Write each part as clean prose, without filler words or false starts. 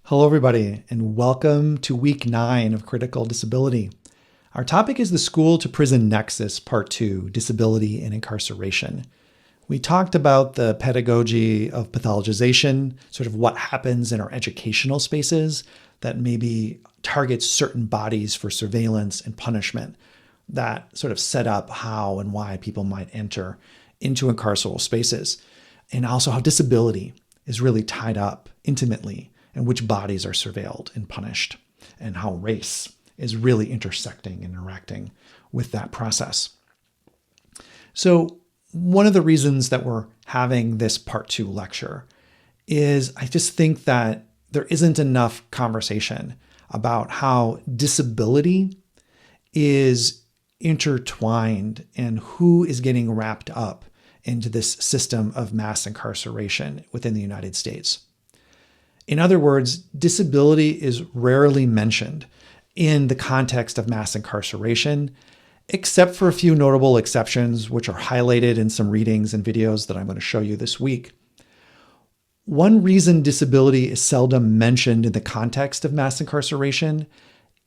Hello, everybody, and welcome to week 9 of Critical Disability. Our topic is the School to Prison Nexus, Part 2, Disability and Incarceration. We talked about the pedagogy of pathologization, sort of what happens in our educational spaces that maybe targets certain bodies for surveillance and punishment that sort of set up how and why people might enter into incarceral spaces, and also how disability is really tied up intimately and which bodies are surveilled and punished, and how race is really intersecting and interacting with that process. So one of the reasons that we're having this part 2 lecture is I just think that there isn't enough conversation about how disability is intertwined and who is getting wrapped up into this system of mass incarceration within the United States. In other words, disability is rarely mentioned in the context of mass incarceration, except for a few notable exceptions, which are highlighted in some readings and videos that I'm going to show you this week. One reason disability is seldom mentioned in the context of mass incarceration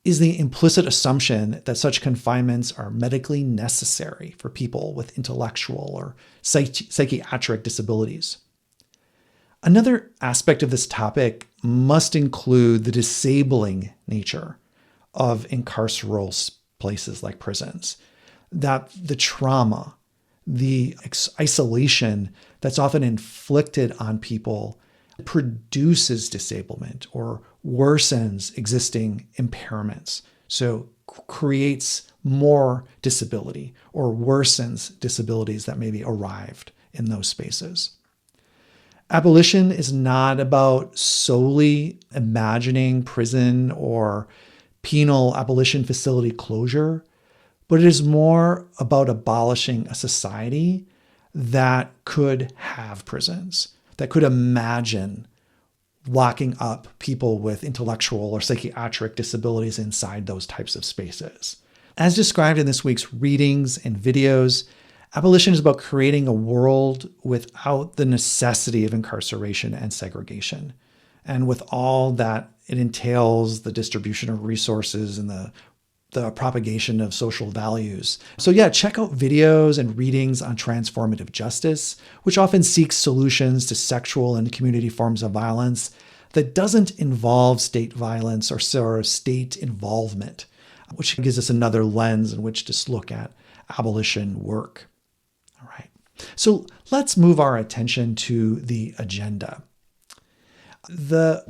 is the implicit assumption that such confinements are medically necessary for people with intellectual or psychiatric disabilities. Another aspect of this topic must include the disabling nature of incarceral places like prisons, that the trauma, the isolation that's often inflicted on people produces disablement or worsens existing impairments. So creates more disability or worsens disabilities that may be arrived in those spaces. Abolition is not about solely imagining prison or penal abolition facility closure, but it is more about abolishing a society that could have prisons, that could imagine locking up people with intellectual or psychiatric disabilities inside those types of spaces. As described in this week's readings and videos, abolition is about creating a world without the necessity of incarceration and segregation, and with all that it entails, the distribution of resources and the propagation of social values. So yeah, check out videos and readings on transformative justice, which often seeks solutions to sexual and community forms of violence that doesn't involve state violence or sort of state involvement, which gives us another lens in which to look at abolition work. All right, so let's move our attention to the agenda. The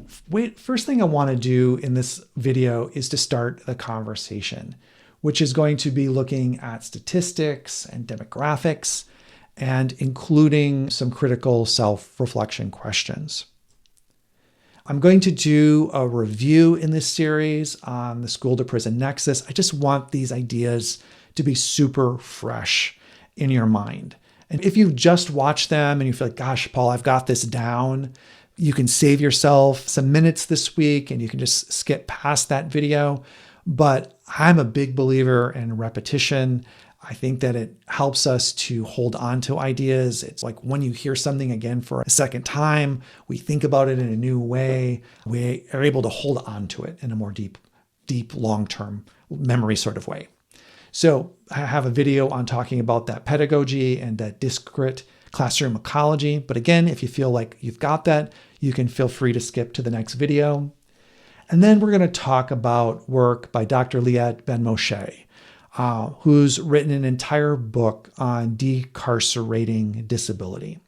first thing I want to do in this video is to start the conversation, which is going to be looking at statistics and demographics and including some critical self-reflection questions. I'm going to do a review in this series on the School to Prison Nexus. I just want these ideas to be super fresh in your mind. And if you've just watched them and you feel like, gosh, Paul, I've got this down, you can save yourself some minutes this week and you can just skip past that video. But I'm a big believer in repetition. I think that it helps us to hold on to ideas. It's like when you hear something again for a second time, we think about it in a new way. We are able to hold on to it in a more deep, long-term memory sort of way. So I have a video on talking about that pedagogy and that discrete classroom ecology. But again, if you feel like you've got that, you can feel free to skip to the next video. And then we're going to talk about work by Dr. Liat Ben-Moshe, who's written an entire book on decarcerating disability.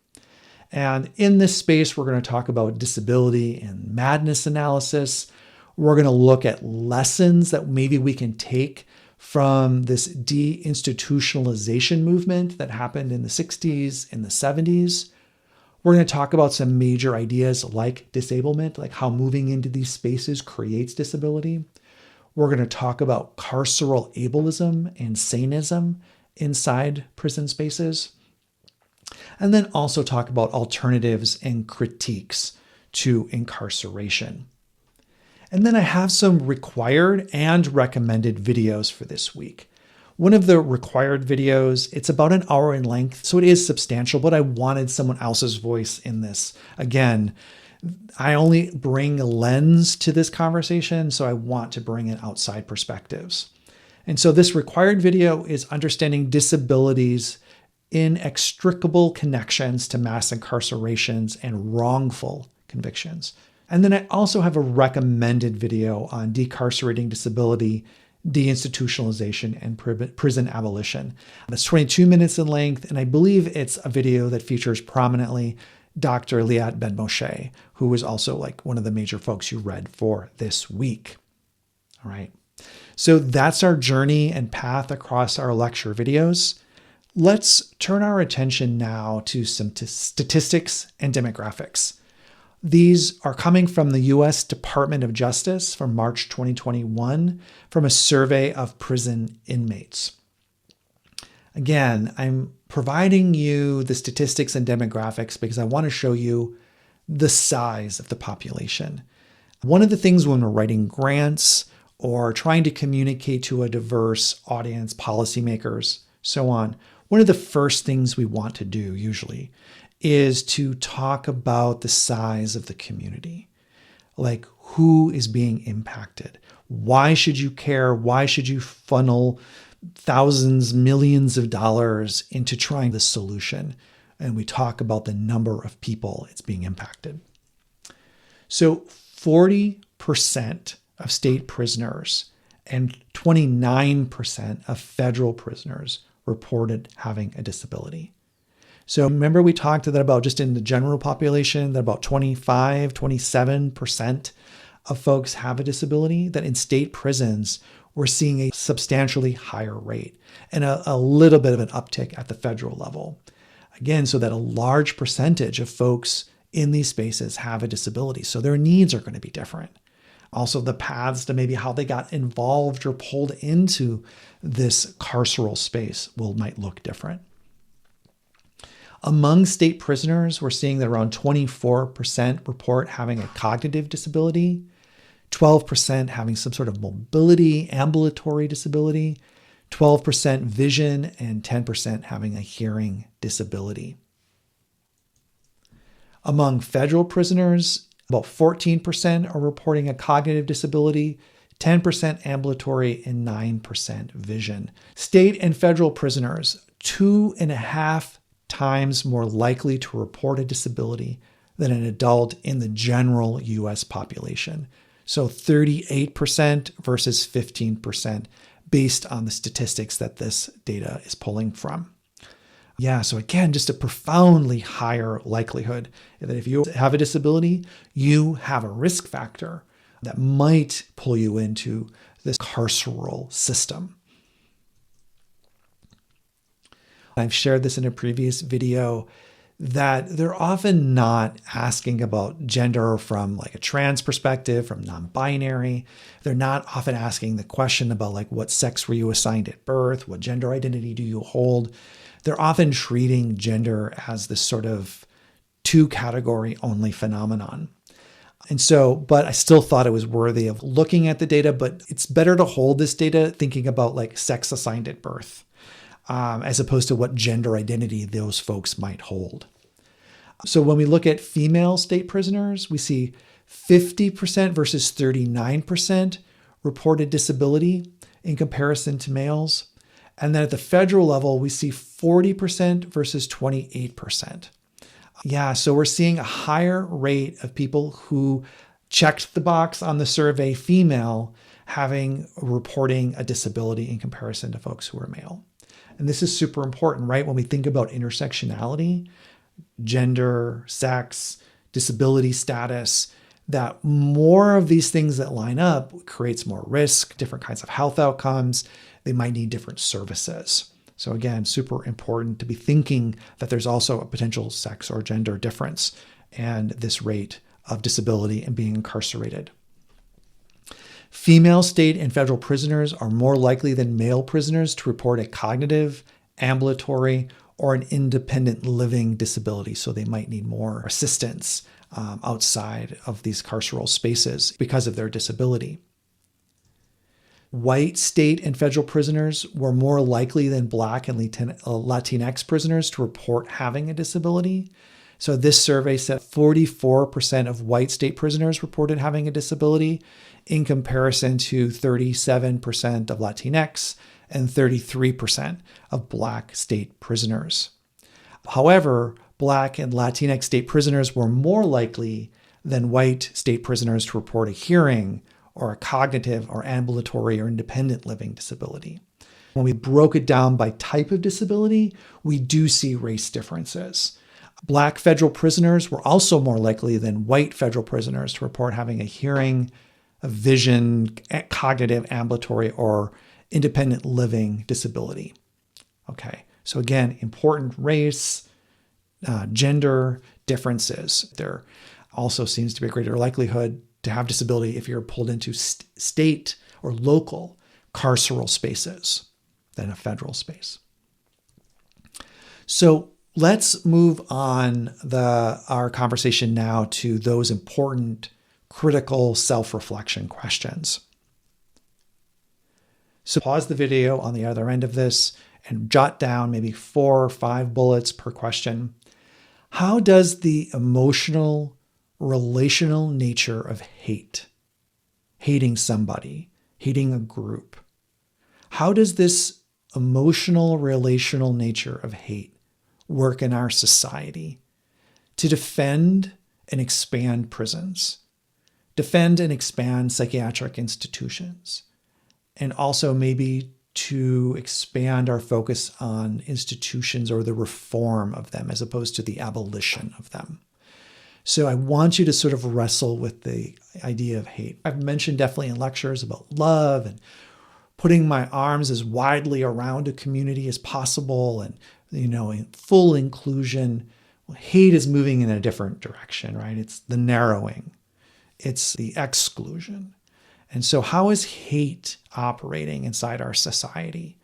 And in this space, we're going to talk about disability and madness analysis. We're going to look at lessons that maybe we can take from this deinstitutionalization movement that happened in the 60s and the 70s. We're going to talk about some major ideas like disablement, like how moving into these spaces creates disability. We're going to talk about carceral ableism and saneism inside prison spaces. And then also talk about alternatives and critiques to incarceration. And then I have some required and recommended videos for this week. One of the required videos, it's about an hour in length, so it is substantial, but I wanted someone else's voice in this. Again, I only bring a lens to this conversation, so I want to bring in outside perspectives. And so this required video is understanding disabilities' inextricable connections to mass incarcerations and wrongful convictions. And then I also have a recommended video on decarcerating disability, deinstitutionalization, and prison abolition. It's 22 minutes in length, and I believe it's a video that features prominently Dr. Liat Ben-Moshe, who was also like one of the major folks you read for this week. All right. So that's our journey and path across our lecture videos. Let's turn our attention now to some statistics and demographics. These are coming from the U.S. Department of Justice from March 2021 from a survey of prison inmates. Again, I'm providing you the statistics and demographics because I want to show you the size of the population. One of the things when we're writing grants or trying to communicate to a diverse audience, policymakers, so on, one of the first things we want to do usually is to talk about the size of the community. Like, who is being impacted? Why should you care? Why should you funnel thousands, millions of dollars into trying the solution? And we talk about the number of people it's being impacted. So 40% of state prisoners and 29% of federal prisoners reported having a disability. So remember we talked that about just in the general population that about 27% of folks have a disability, that in state prisons, we're seeing a substantially higher rate and a little bit of an uptick at the federal level. Again, so that a large percentage of folks in these spaces have a disability. So their needs are going to be different. Also, the paths to maybe how they got involved or pulled into this carceral space might look different. Among state prisoners, we're seeing that around 24% report having a cognitive disability, 12% having some sort of mobility, ambulatory disability, 12% vision, and 10% having a hearing disability. Among federal prisoners, about 14% are reporting a cognitive disability, 10% ambulatory, and 9% vision. State and federal prisoners, 2.5 times more likely to report a disability than an adult in the general U.S. population. So 38% versus 15% based on the statistics that this data is pulling from. Yeah, so again, just a profoundly higher likelihood that if you have a disability, you have a risk factor that might pull you into this carceral system. I've shared this in a previous video that they're often not asking about gender from like a trans perspective, from non-binary. They're not often asking the question about like what sex were you assigned at birth? What gender identity do you hold? They're often treating gender as this sort of two-category only phenomenon. And so, but I still thought it was worthy of looking at the data, but it's better to hold this data thinking about like sex assigned at birth. As opposed to what gender identity those folks might hold. So when we look at female state prisoners, we see 50% versus 39% reported disability in comparison to males. And then at the federal level, we see 40% versus 28%. Yeah, so we're seeing a higher rate of people who checked the box on the survey female reporting a disability in comparison to folks who are male. And this is super important, right? When we think about intersectionality, gender, sex, disability status, that more of these things that line up creates more risk, different kinds of health outcomes. They might need different services. So again, super important to be thinking that there's also a potential sex or gender difference and this rate of disability and being incarcerated. Female state and federal prisoners are more likely than male prisoners to report a cognitive, ambulatory, or an independent living disability. So they might need more assistance outside of these carceral spaces because of their disability. White state and federal prisoners were more likely than Black and Latinx prisoners to report having a disability. So this survey said 44% of white state prisoners reported having a disability in comparison to 37% of Latinx and 33% of Black state prisoners. However, Black and Latinx state prisoners were more likely than white state prisoners to report a hearing or a cognitive or ambulatory or independent living disability. When we broke it down by type of disability, we do see race differences. Black federal prisoners were also more likely than white federal prisoners to report having a hearing, a vision, cognitive, ambulatory, or independent living disability. Okay, so again, important race, gender differences. There also seems to be a greater likelihood to have disability if you're pulled into state or local carceral spaces than a federal space. So let's move on our conversation now to those important critical self-reflection questions. So pause the video on the other end of this and jot down maybe 4 or 5 bullets per question. How does the emotional, relational nature of hate, hating somebody, hating a group, how does this emotional, relational nature of hate work in our society to defend and expand prisons, defend and expand psychiatric institutions, and also maybe to expand our focus on institutions or the reform of them as opposed to the abolition of them? So I want you to sort of wrestle with the idea of hate. I've mentioned definitely in lectures about love and putting my arms as widely around a community as possible and, in full inclusion. Well, hate is moving in a different direction, right? It's the narrowing. It's the exclusion. And so how is hate operating inside our society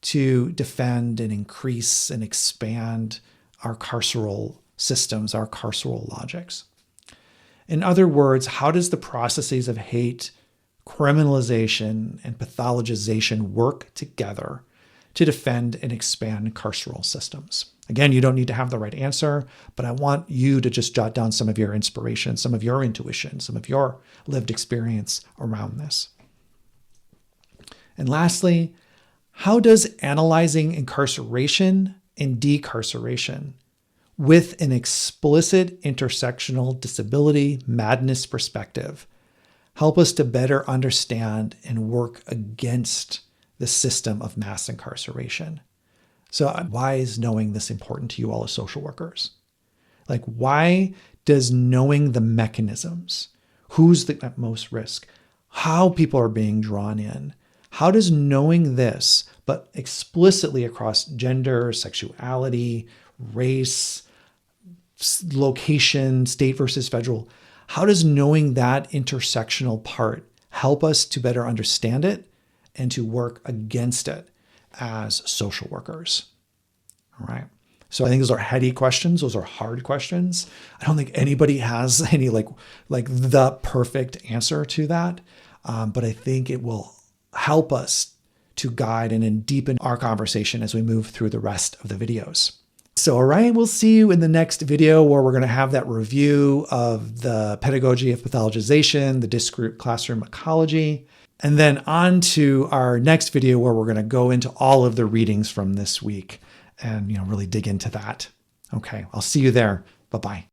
to defend and increase and expand our carceral systems, our carceral logics? In other words, how does the processes of hate, criminalization, and pathologization work together to defend and expand carceral systems? Again, you don't need to have the right answer, but I want you to just jot down some of your inspiration, some of your intuition, some of your lived experience around this. And lastly, how does analyzing incarceration and decarceration with an explicit intersectional disability madness perspective help us to better understand and work against the system of mass incarceration? So why is knowing this important to you all as social workers? Like, why does knowing the mechanisms, who's at most risk, how people are being drawn in, how does knowing this, but explicitly across gender, sexuality, race, location, state versus federal, how does knowing that intersectional part help us to better understand it and to work against it as social workers? All right. So I think those are heady questions. Those are hard questions. I don't think anybody has any like the perfect answer to that. But I think it will help us to guide and deepen our conversation as we move through the rest of the videos. So, all right, we'll see you in the next video where we're going to have that review of the pedagogy of pathologization, the disc group classroom ecology, and then on to our next video where we're going to go into all of the readings from this week and really dig into that. Okay, I'll see you there. Bye-bye.